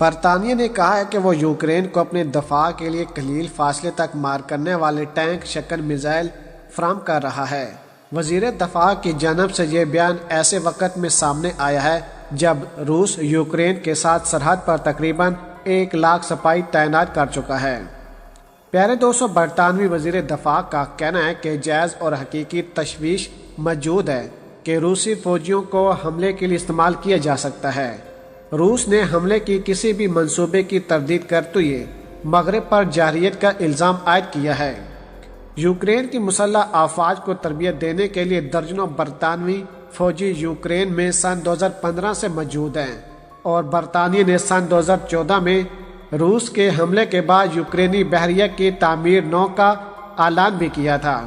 برطانیہ نے کہا ہے کہ وہ یوکرین کو اپنے دفاع کے لیے قلیل فاصلے تک مار کرنے والے ٹینک شکن میزائل فراہم کر رہا ہے۔ وزیر دفاع کی جانب سے یہ بیان ایسے وقت میں سامنے آیا ہے جب روس یوکرین کے ساتھ سرحد پر تقریباً 1,00,000 سپاہی تعینات کر چکا ہے۔ پیارے دوستو، برطانوی وزیر دفاع کا کہنا ہے کہ جائز اور حقیقی تشویش موجود ہے کہ روسی فوجیوں کو حملے کے لیے استعمال کیا جا سکتا ہے۔ روس نے حملے کی کسی بھی منصوبے کی تردید کرتے ہوئے مغرب پر جارحیت کا الزام عائد کیا ہے۔ یوکرین کی مسلح افواج کو تربیت دینے کے لیے درجنوں برطانوی فوجی یوکرین میں سن 2015 سے موجود ہیں، اور برطانیہ نے سن 2014 میں روس کے حملے کے بعد یوکرینی بحریہ کی تعمیر نو کا اعلان بھی کیا تھا۔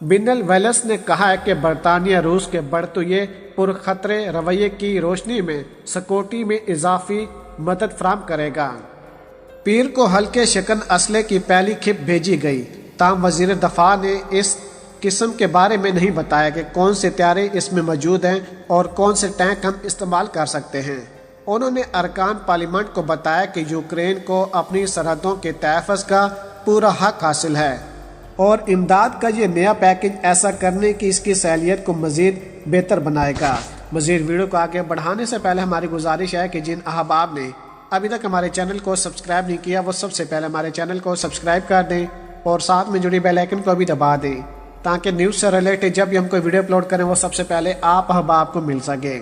بنل ویلس نے کہا ہے کہ برطانیہ روس کے بڑھتے ہوئے پرخطرے رویے کی روشنی میں سیکورٹی میں اضافی مدد فراہم کرے گا۔ پیر کو ہلکے شکن اسلحے کی پہلی کھپ بھیجی گئی، تاہم وزیر دفاع نے اس قسم کے بارے میں نہیں بتایا کہ کون سے طیارے اس میں موجود ہیں اور کون سے ٹینک ہم استعمال کر سکتے ہیں۔ انہوں نے ارکان پارلیمنٹ کو بتایا کہ یوکرین کو اپنی سرحدوں کے تحفظ کا پورا حق حاصل ہے، اور امداد کا یہ نیا پیکج ایسا کرنے کی اس کی صلاحیت کو مزید بہتر بنائے گا۔ مزید ویڈیو کو آگے بڑھانے سے پہلے ہماری گزارش ہے کہ جن احباب نے ابھی تک ہمارے چینل کو سبسکرائب نہیں کیا وہ سب سے پہلے ہمارے چینل کو سبسکرائب کر دیں اور ساتھ میں جڑی بیل آئیکن کو بھی دبا دیں، تاکہ نیوز سے ریلیٹڈ جب بھی ہم کوئی ویڈیو اپلوڈ کریں وہ سب سے پہلے آپ احباب کو مل سکے۔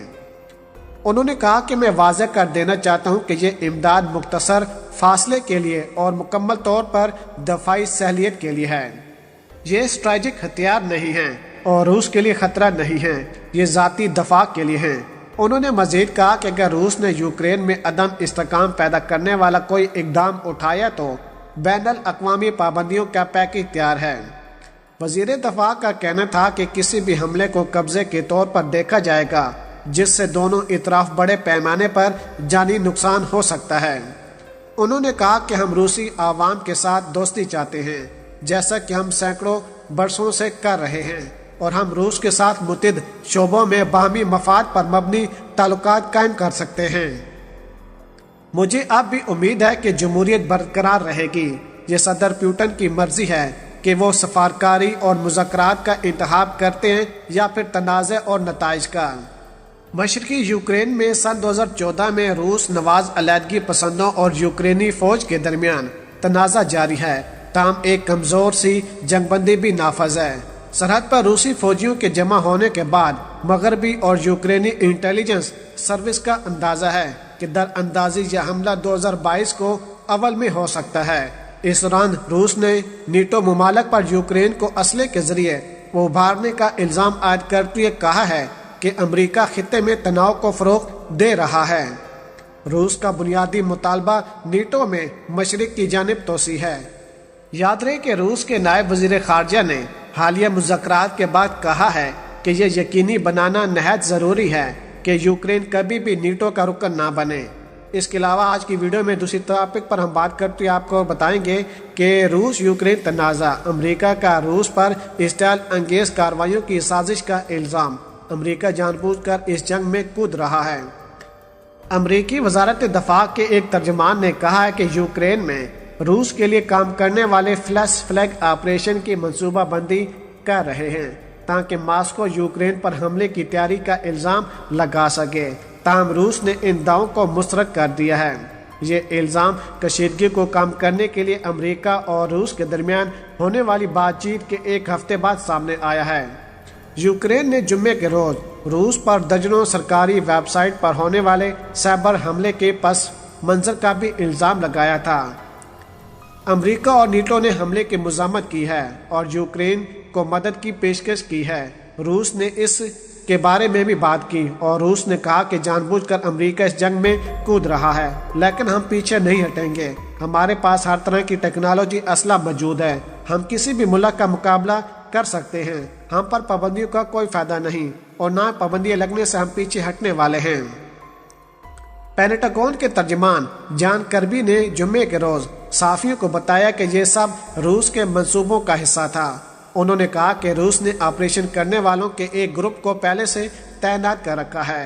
انہوں نے کہا کہ میں واضح کر دینا چاہتا ہوں کہ یہ امداد مختصر فاصلے کے لیے اور مکمل طور پر دفاعی صلاحیت کے لیے ہے۔ یہ اسٹریٹجک ہتھیار نہیں ہیں اور روس کے لیے خطرہ نہیں ہیں، یہ ذاتی دفاع کے لیے ہیں۔ انہوں نے مزید کہا کہ اگر روس نے یوکرین میں عدم استحکام پیدا کرنے والا کوئی اقدام اٹھایا تو بین الاقوامی پابندیوں کا پیکج تیار ہے۔ وزیر دفاع کا کہنا تھا کہ کسی بھی حملے کو قبضے کے طور پر دیکھا جائے گا جس سے دونوں اطراف بڑے پیمانے پر جانی نقصان ہو سکتا ہے۔ انہوں نے کہا کہ ہم روسی عوام کے ساتھ دوستی چاہتے ہیں، جیسا کہ ہم سینکڑوں برسوں سے کر رہے ہیں، اور ہم روس کے ساتھ متعدد شعبوں میں باہمی مفاد پر مبنی تعلقات قائم کر سکتے ہیں۔ مجھے اب بھی امید ہے کہ جمہوریت برقرار رہے گی۔ یہ صدر پوٹن کی مرضی ہے کہ وہ سفارتکاری اور مذاکرات کا انتخاب کرتے ہیں یا پھر تنازع اور نتائج کا۔ مشرقی یوکرین میں سن 2014 میں روس نواز علیحدگی پسندوں اور یوکرینی فوج کے درمیان تنازع جاری ہے، تاہم ایک کمزور سی جنگ بندی بھی نافذ ہے۔ سرحد پر روسی فوجیوں کے جمع ہونے کے بعد مغربی اور یوکرینی انٹیلیجنس سروس کا اندازہ ہے کہ در اندازی یہ حملہ 2022 کو اول میں ہو سکتا ہے۔ اس دوران روس نے نیٹو ممالک پر یوکرین کو اسلحے کے ذریعے ابھارنے کا الزام عائد کرتے ہوئے کہا ہے کہ امریکہ خطے میں تناؤ کو فروغ دے رہا ہے۔ روس کا بنیادی مطالبہ نیٹو میں مشرق کی جانب توسیع ہے۔ یاد رہے کہ روس کے نائب وزیر خارجہ نے حالیہ مذاکرات کے بعد کہا ہے کہ یہ یقینی بنانا نہایت ضروری ہے کہ یوکرین کبھی بھی نیٹو کا رکن نہ بنے۔ اس کے علاوہ آج کی ویڈیو میں دوسری ٹاپک پر ہم بات کرتے ہوئے آپ کو بتائیں گے کہ روس یوکرین تنازع، امریکہ کا روس پر اشتعال انگیز کارروائیوں کی سازش کا الزام، امریکہ جان بوجھ کر اس جنگ میں کود رہا ہے۔ امریکی وزارت دفاع کے ایک ترجمان نے کہا ہے کہ یوکرین میں روس کے لیے کام کرنے والے فلیش فلیگ آپریشن کی منصوبہ بندی کر رہے ہیں تاکہ ماسکو یوکرین پر حملے کی تیاری کا الزام لگا سکے، تاہم روس نے ان دعووں کو مسترد کر دیا ہے۔ یہ الزام کشیدگی کو کم کرنے کے لیے امریکہ اور روس کے درمیان ہونے والی بات چیت کے ایک ہفتے بعد سامنے آیا ہے۔ یوکرین نے جمعے کے روز روس پر درجنوں سرکاری ویب سائٹ پر ہونے والے سائبر حملے کے پس منظر کا بھی الزام لگایا تھا۔ امریکہ اور نیٹو نے حملے کی مذمت کی ہے اور یوکرین کو مدد کی پیشکش کی ہے۔ روس نے اس کے بارے میں بھی بات کی اور روس نے کہا کہ جان بوجھ کر امریکہ اس جنگ میں کود رہا ہے، لیکن ہم پیچھے نہیں ہٹیں گے۔ ہمارے پاس ہر طرح کی ٹیکنالوجی اسلحہ موجود ہے، ہم کسی بھی ملک کا مقابلہ کر سکتے ہیں۔ ہم پر پابندیوں کا کوئی فائدہ نہیں اور نہ پابندیاں لگنے سے ہم پیچھے ہٹنے والے ہیں۔ پینٹاگون کے ترجمان جان کربی نے جمعے کے روز صحافیوں کو بتایا کہ یہ سب روس کے منصوبوں کا حصہ تھا۔ انہوں نے کہا کہ روس نے آپریشن کرنے والوں کے ایک گروپ کو پہلے سے تعینات کر رکھا ہے